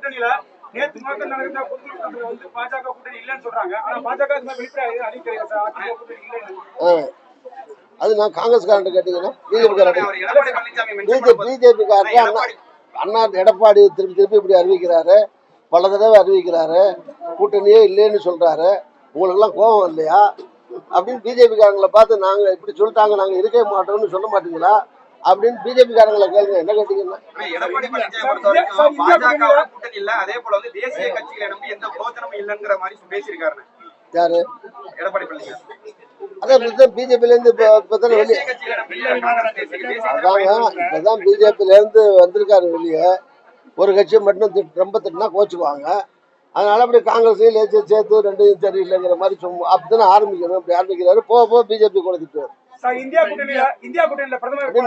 கூட்டணியில நேற்று முழக்க நடந்த பொதுக்குழு வந்து பாஜக கூட்டணி இல்லைன்னு சொல்றாங்க. ஆனா பாஜக வெளிப்படையாக அறிவிக்கிறாங்க சார், அதிமுக கூட்டணி இல்லைன்னு. அது நான் காங்கிரஸ்காரன் கேட்டீங்கன்னா பிஜேபி காரன் அண்ணா எடப்பாடி திருப்பி இப்படி அறிவிக்கிறாரு, பல தடவை அறிவிக்கிறாரு, கூட்டணியே இல்லைன்னு சொல்றாரு. உங்களுக்கு எல்லாம் கோபம் இல்லையா அப்படின்னு பிஜேபி காரங்களை பார்த்து நாங்க இப்படி சொல்லிட்டாங்க, நாங்க இருக்கவே மாட்டோம்னு சொல்ல மாட்டீங்களா அப்படின்னு பிஜேபி காரங்களை கேளுங்க. என்ன கேட்டீங்கன்னா யாரு அதான் பிஜேபில இருந்து இப்பதான் வெளியே அதாங்க இப்பதான் பிஜேபில இருந்து வந்திருக்காரு வெளியே. ஒரு கட்சியை மட்டும் ரொம்ப திட்டினா கோச்சுக்குவாங்க. அதனால அப்படி காங்கிரஸையும் சேர்த்து ரெண்டையும் சரியில்லைங்கிற மாதிரி சும்மா அப்படித்தானே ஆரம்பிக்கணும். அப்படி ஆரம்பிக்கிறாரு. போக பிஜேபி கூட திட்டுவார்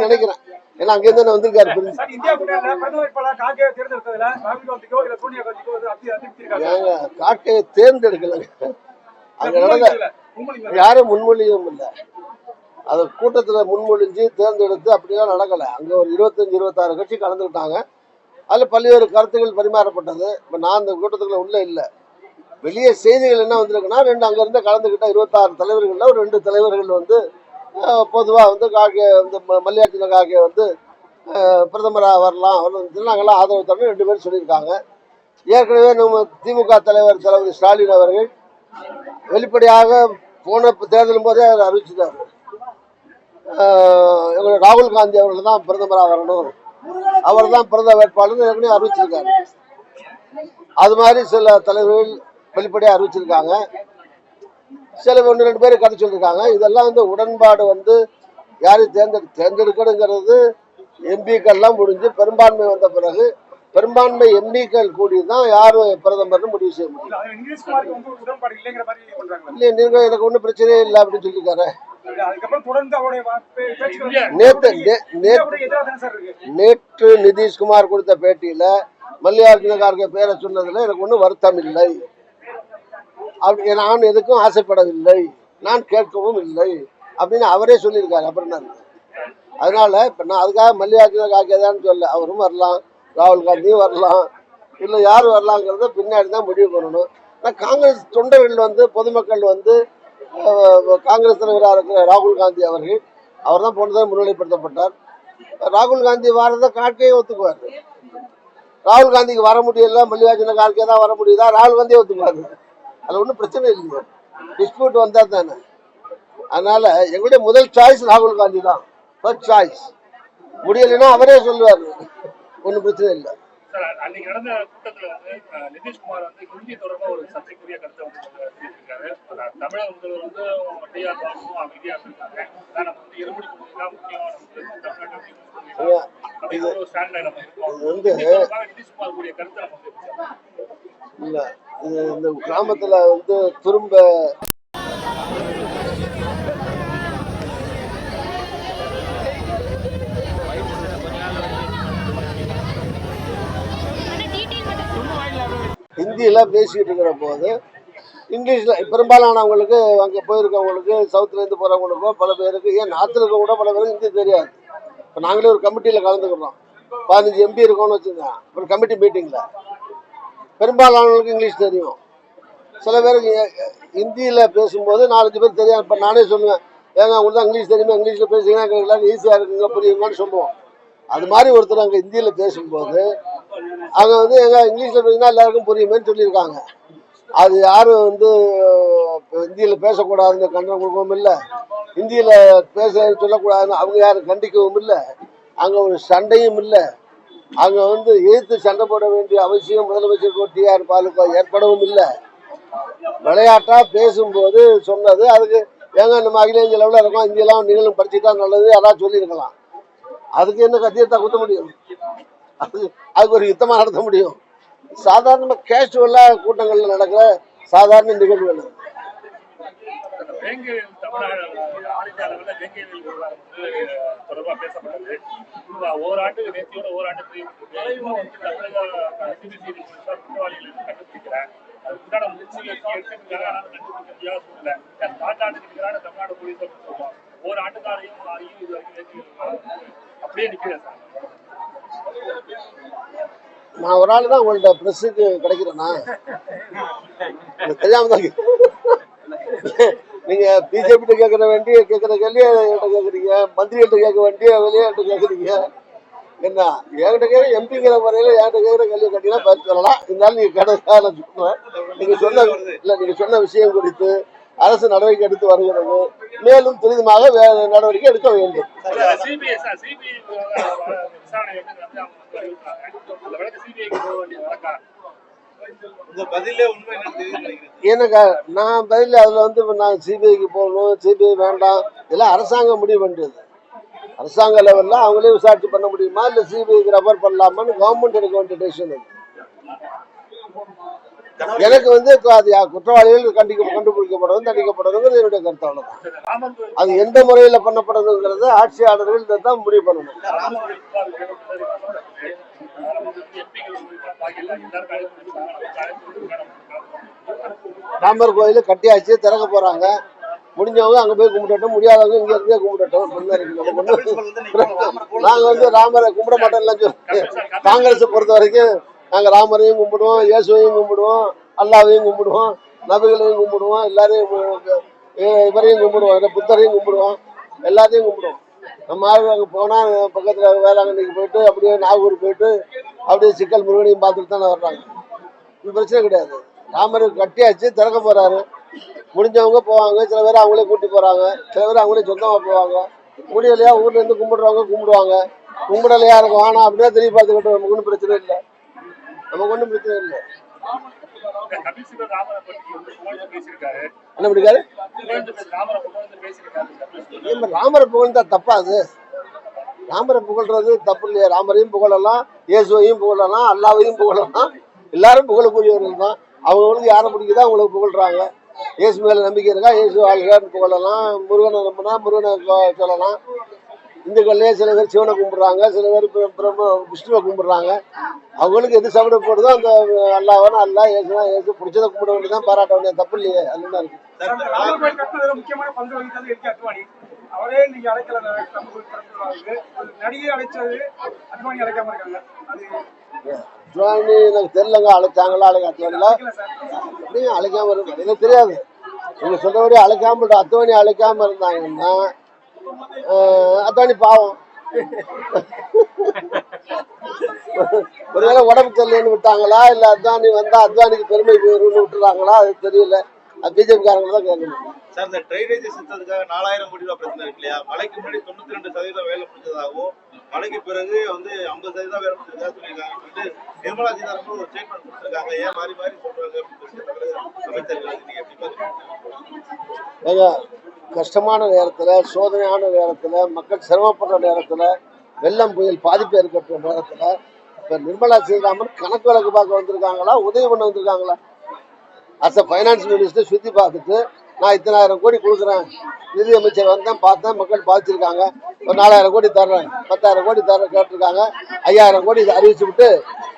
நினைக்கிறேன். ஏன்னா அங்கிருந்து வந்திருக்காரு. காக்கையை தேர்ந்தெடுக்கலங்க. அங்க நடந்த யாரும் முன்மொழியும் இல்லை. அது கூட்டத்துல முன்மொழிஞ்சு தேர்ந்தெடுத்து அப்படிலாம் நடக்கல. அங்க ஒரு 25-26 கட்சி கலந்துக்கிட்டாங்க. அதுல பல்வேறு கருத்துக்கள் பரிமாறப்பட்டது. இப்ப நான் அந்த கூட்டத்துக்குள்ள உள்ள இல்லை. வெளியே செய்திகள் என்ன வந்திருக்குன்னா, அங்க இருந்து கலந்துக்கிட்ட 26 தலைவர்கள்ல ஒரு 2 தலைவர்கள் வந்து பொதுவா வந்து கார்கே வந்து மல்லிகார்ஜுன கார்கே வந்து பிரதமராக வரலாம் நாங்கெல்லாம் ஆதரவு தரணும் 2 பேரும் சொல்லியிருக்காங்க. ஏற்கனவே நம்ம திமுக தலைவர் தளபதி ஸ்டாலின் அவர்கள் வெளிப்படையாக போன தேர்தலும் போதே அதை அறிவிச்சிட்டாரு. ராகுல் காந்தி அவர்கள் தான் பிரதமராக வரணும், அவர் தான் பிரதம வேட்பாளர் ஏற்கனவே அறிவிச்சிருக்காரு. அது மாதிரி சில தலைவர்கள் வெளிப்படையாக அறிவிச்சிருக்காங்க. சில 1-2 பேர் கதை சொல்லியிருக்காங்க. இதெல்லாம் வந்து உடன்பாடு வந்து யாரையும் தேர்ந்தெடுக்கணுங்கிறது எம்பிக்கள்லாம் முடிஞ்சு பெரும்பான்மை வந்த பிறகு பெரும்பான்மை எம்பிக்கள் கூடி தான் யாரு பிரதமர்னு முடிவு செய்ய முடியும். இல்ல நீங்க எனக்கு ஒன்றும் பிரச்சனையே இல்லை அப்படின்னு சொல்லியிருக்காரு. நேற்று நிதிஷ்குமார் கொடுத்த பேட்டியில மல்லிகார்ஜுன கார்கே பேரை சொன்னதுல எனக்கு ஒன்றும் வருத்தம் இல்லை, நான் எதுக்கும் ஆசைப்படவில்லை, நான் கேட்கவும் இல்லை அப்படின்னு அவரே சொல்லியிருக்காரு. அப்புறம் அதனால இப்ப நான் அதுக்காக மல்லிகார்ஜுன கார்கே தான் சொல்ல, அவரும் வரலாம், ராகுல் காந்தியும் வரலாம், இல்லை யார் வரலாங்கிறத பின்னாடி தான் முடிவு பண்ணணும். ஆனால் காங்கிரஸ் தொண்டர்கள் வந்து பொதுமக்கள் வந்து காங்கிரஸ் தலைவராக இருக்கிற ராகுல் காந்தி அவர்கள் அவர் தான் போனதாக முன்னிலைப்படுத்தப்பட்டார். ராகுல் காந்தி வரதை கார்கே ஒத்துக்குவார். ராகுல் காந்திக்கு வர முடியல, மல்லிகார்ஜுன கார்கே தான் வர முடியுதா, ராகுல் காந்தியே ஒத்துக்குவார். அதில் ஒன்றும் பிரச்சனை இல்லைங்க, டிஸ்பியூட் வந்தால் தானே. அதனால எங்களுடைய முதல் சாய்ஸ் ராகுல் காந்தி தான், ஃபர்ஸ்ட் சாய்ஸ். முடியலைன்னா அவரே சொல்லுவார், ஒன்றும் பிரச்சனை இல்லை. அன்னைக்கு நடந்த கூட்டத்தில் வந்து நிதிஷ்குமார் வந்து ஹிந்தி தொடர்பாக ஒரு சர்ச்சைக்குரிய கருத்தை வந்து தெரிவித்திருக்காரு. தமிழக முதல்வர் வந்து மத்திய அமைதியாக இருக்காங்க, நம்ம வந்து இருமுடி தான் முக்கியம், நிதிஷ்குமார் கூடிய கருத்தை நம்ம இல்லை. இந்த கிராமத்தில் வந்து திரும்ப ஹிந்தியில பேசிட்டு இருக்கிற போது இங்கிலீஷ்ல பெரும்பாலானவங்களுக்கு அங்கே போயிருக்கவங்களுக்கு சவுத்துலேருந்து போகிறவங்களுக்கோ பல பேருக்கு, ஏன் நார்த்தில் இருக்க கூட பல பேருக்கு ஹிந்தி தெரியாது. இப்போ நாங்களே ஒரு கமிட்டியில் கலந்துக்கிறோம், 15 எம்பி இருக்கோம்னு வச்சுக்கோங்க. ஒரு கமிட்டி மீட்டிங்கில் பெரும்பாலானவங்களுக்கு இங்கிலீஷ் தெரியும். சில பேருக்கு ஹிந்தியில் பேசும்போது 4-5 பேர் தெரியாது. இப்போ நானே சொல்லுவேன், ஏங்க உங்களுக்கு தான் இங்கிலீஷ் தெரியுமா, இங்கிலீஷில் பேசுங்கன்னா எல்லாரும் ஈஸியாக இருக்குங்க, புரியுங்கன்னு சொல்லுவோம். அது மாதிரி ஒருத்தர் அங்கே ஹிந்தியில் பேசும்போது அங்கே வந்து எங்க இங்கிலீஷில் பேசினா எல்லாருக்கும் புரியுமேன்னு சொல்லியிருக்காங்க. அது யாரும் வந்து ஹிந்தியில் பேசக்கூடாதுன்னு கண்டனம் கொடுக்கவும் இல்லை, ஹிந்தியில் பேச சொல்லக்கூடாதுன்னு அவங்க யாரும் கண்டிக்கவும் இல்லை, அங்கே ஒரு சண்டையும் இல்லை. அங்கே வந்து எதிர்த்து சண்டை போட வேண்டிய அவசியம் முதலமைச்சருக்கோ டிஆர் பாலுக்கோ ஏற்படவும் இல்லை. விளையாட்டா பேசும்போது சொன்னது. அதுக்கு ஏங்க நம்ம அகில இந்திய லெவலில் இருக்கோம், இந்தியெல்லாம் நீங்களும் படிச்சுட்டா நல்லது அதான் சொல்லியிருக்கலாம். அதுக்கு என்ன கத்தியத்தான் குத்த முடியும்? அதுக்கு ஒரு யுத்தமாக நடத்த முடியும்? சாதாரண கேஷுவலாக கூட்டங்களில் நடக்கிற சாதாரண நிகழ்வுகள். நான் ஒரு ஆள் தான் உங்கள்ட்ட ப்ரெஸ்ஸுக்கு கிடைக்கிறேன்னா தெரியாம தான் நீங்க பிஜேபி கேட்கற வேண்டிய கேட்கற கேள்வி என்கிட்ட கேட்குறீங்க, மந்திரிகிட்ட கேட்க வேண்டிய வெளியிட்ட கேட்குறீங்க. என்ன என்கிட்ட கேட்க எம்பிங்கிற முறையில என்கிட்ட கேட்குற கேள்வி கேட்டீங்கன்னா பதில் சொல்லலாம். இருந்தாலும் நீங்க கேட்டதா நான் சொல்லுவேன். நீங்க சொன்ன விஷயம் குறித்து அரசு நடவடிக்கை எடுத்து வருகிறது. மேலும் துரிதமாக நடவடிக்கை எடுக்க வேண்டும். ஏன்னாக்கா நான் பதில் அதுல வந்து நான் சிபிஐக்கு போகணும், சிபிஐ வேண்டாம், இதெல்லாம் அரசாங்கம் முடிவு பண்றது. அரசாங்க லெவல்ல அவங்களே விசாரிச்சு பண்ண முடியுமா இல்ல சிபிஐக்கு ரெஃபர் பண்ணலாமான்னு கவர்மெண்ட் எடுக்க வேண்டிய டெசிஷன். எனக்கு வந்து அது குற்றவாளிகள் கண்டுபிடிக்கப்படுறது தண்டிக்கப்படுறதுங்கிறது என்னுடைய கருத்து. அவ்வளவுதான். அது எந்த முறையில பண்ணப்படுறதுங்கிறத ஆட்சியாளர்கள் தான் முடிவு பண்ணணும். ராமர் கோயில கட்டியாச்சு, திறக்க போறாங்க. முடிஞ்சவங்க அங்க போய் கும்பிடட்டும், முடியாதவங்க இங்க இருந்தே கும்பிடட்டும். நாங்க வந்து ராமரை கும்பிட மாட்டோம். காங்கிரஸை பொறுத்த வரைக்கும் நாங்க ராமரையும் கும்பிடுவோம், இயேசுவையும் கும்பிடுவோம், அல்லாவையும் கும்பிடுவோம், நபிகளையும் கும்பிடுவோம், எல்லாரையும் இவரையும் கும்பிடுவோம், புத்தரையும் கும்பிடுவோம், எல்லாத்தையும் கும்பிடுவோம். நம்ம ஆள் அங்கே போனா பக்கத்துல வேளாங்கண்ணிக்கு போயிட்டு அப்படியே நாகூர் போயிட்டு அப்படியே சிக்கல் முருகனையும் பார்த்துட்டு தானே வர்றாங்க. இது பிரச்சனை கிடையாது. ராமருக்கு கட்டியாச்சு, திறக்க போறாரு. முடிஞ்சவங்க போவாங்க, சில பேர் அவங்களே கூட்டி போறாங்க, சில பேர் அவங்களே சொந்தமா போவாங்க. முடியலையா ஊர்ல இருந்து கும்பிடுறவங்க கும்பிடுவாங்க, கும்பிடலையா இருக்கும் வேணாம் அப்படின்னா திரும்பி பார்த்துக்கிட்டு நமக்கு ஒன்றும் பிரச்சனை இல்லை. நமக்கு ஒன்றும் பிரச்சனை இல்லை. என்ன பண்ணிருக்காரு? ராமரை புகழ்ந்தா தப்பா? அது ராமரை புகழ்றது தப்பு இல்லையா? ராமரையும் புகழலாம், இயேசுவையும் புகழலாம், அல்லாவையும் புகழலாம். எல்லாரும் புகழக்கூடியவர்கள் தான். அவங்களுக்கு யாரை பிடிக்குதோ அவங்களுக்கு புகழ்றாங்க. இயேசு மேல நம்பிக்கை இருக்கா, இயேசு வாழ்கிறான்னு புகழலாம். முருகனை நம்பினா முருகனை சொல்லலாம். இந்துக்கள்லயே சில பேர் சிவனை கும்பிடுறாங்க, சில பேர் விஷ்ணுவை கும்பிடுறாங்க. அவங்களுக்கு எது சபட போடுதோ அந்த அல்லாவானா அல்லா, இயேசுனா இயேசு, பிடிச்சதை கும்பிட வேண்டியதான், பாராட்ட வேண்டியது தப்பு இல்லையே. அதுதான் இருக்கு. முக்கியமான பங்கு வகித்தது எல்கே அத்வானி. அவரே நீங்க அழைக்கல, நடிகை அழைச்சது அத்வானி அழைக்காம இருக்காங்க. அத்வானி எனக்கு தெரியலங்க, அழைச்சாங்களா அத்வானில அப்படியே அழைக்காம இருக்கு எனக்கு தெரியாது. நீங்க சொல்றபடி அழைக்காம அத்வானி அழைக்காம இருந்தாங்கன்னா அத்வானி பாவம். ஒருவேளை உடம்பு தெரியலன்னு விட்டாங்களா இல்ல அத்வானி வந்தா அத்வானிக்கு பெருமை போயிருன்னு விட்டுறாங்களா அது தெரியல. அது பிஜேபி காரங்க தான் கேட்கணும். சார், இந்த ட்ரைனேஜ் சிஸ்டத்துக்காக 4000 கோடி ரூபாய் பிரச்சனை இருக்கு இல்லையா? மழைக்கு முன்னாடி 92% வேலை முடிஞ்சதாகவும் மழைக்கு பிறகு வந்து 50% வேலை முடிஞ்சதா சொல்லியிருக்காங்க. நிர்மலா சீதாராமன் ஒரு ஸ்டேட்மெண்ட் கொடுத்துருக்காங்க. ஏன் மாறி மாறி சொல்றாங்க அமைச்சர்கள்? நீங்க எப்படி பாத்தீங்க? கஷ்டமான நேரத்துல, சோதனையான நேரத்துல, மக்கள் சிரமப்படுற நேரத்துல, வெள்ளம் புயல் பாதிப்பு ஏற்பட்ட நேரத்துல இப்ப நிர்மலா சீதாராமன் கணக்கு வழக்கு பார்க்க வந்திருக்காங்களா, உதவி பண்ண வந்திருக்காங்களா? அஸ் அ ஃபைனான்ஸ் மினிஸ்டர் சுத்தி பார்த்துட்டு நான் 10,000 கோடி கொடுக்குறேன், நிதி அமைச்சர் வந்தேன் பார்த்தேன், மக்கள் பாதிச்சிருக்காங்க, ஒரு 4,000 கோடி தர்றேன், 10,000 கோடி தர்றேன் கேட்டிருக்காங்க. 5,000 கோடி அறிவிச்சு விட்டு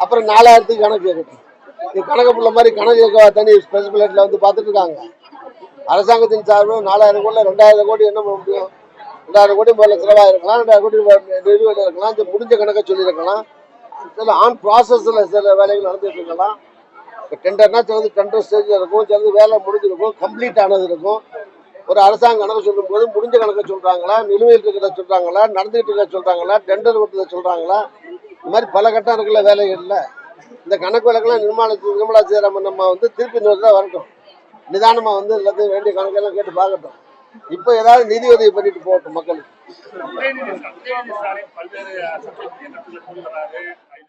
அப்புறம் 4,000த்துக்கு கணக்கு கேட்கட்டும். இது கணக்கு புள்ள மாதிரி கணக்கு தனி ஸ்பெஷல் பிளேட்ல வந்து பார்த்துட்டு இருக்காங்க. அரசாங்கத்தின் சார்பில் 4,000 கோடியில் 2,000 கோடி என்ன பண்ண முடியும்? 2,000 கோடி முதல்ல செலவாயிருக்கலாம், 2,000 கோடி நிறுவனம் இருக்கலாம், இந்த முடிஞ்ச கணக்கை சொல்லியிருக்கலாம். சில ஆன் ப்ராசஸ்ல சில வேலைகள் நடந்துட்டு இருக்கலாம். டெண்டர்னா சிலது டெண்டர் ஸ்டேஜில் இருக்கும், சிலது வேலை முடிஞ்சிருக்கும், கம்ப்ளீட் ஆனது இருக்கும். ஒரு அரசாங்க கணக்கு சொல்லும் போது முடிஞ்ச கணக்கை சொல்றாங்களா, நிலுவையில் இருக்கிறத சொல்றாங்களா, நடந்துகிட்டு இருக்க சொல்றாங்களா, டெண்டர் கொடுத்ததை சொல்றாங்களா, இந்த மாதிரி பல கட்டம் இருக்குல்ல வேலைகள்ல. இந்த கணக்கு வழக்கெல்லாம் நிர்மலா சீதாராமன் நம்ம வந்து திருப்பி தான் வரட்டும், நிதானமா வந்து எல்லாத்தையும் வேண்டிய கணக்கெல்லாம் கேட்டு பார்க்கட்டும். இப்போ ஏதாவது நிதி உதவி பண்ணிட்டு போகட்டும் மக்களுக்கு.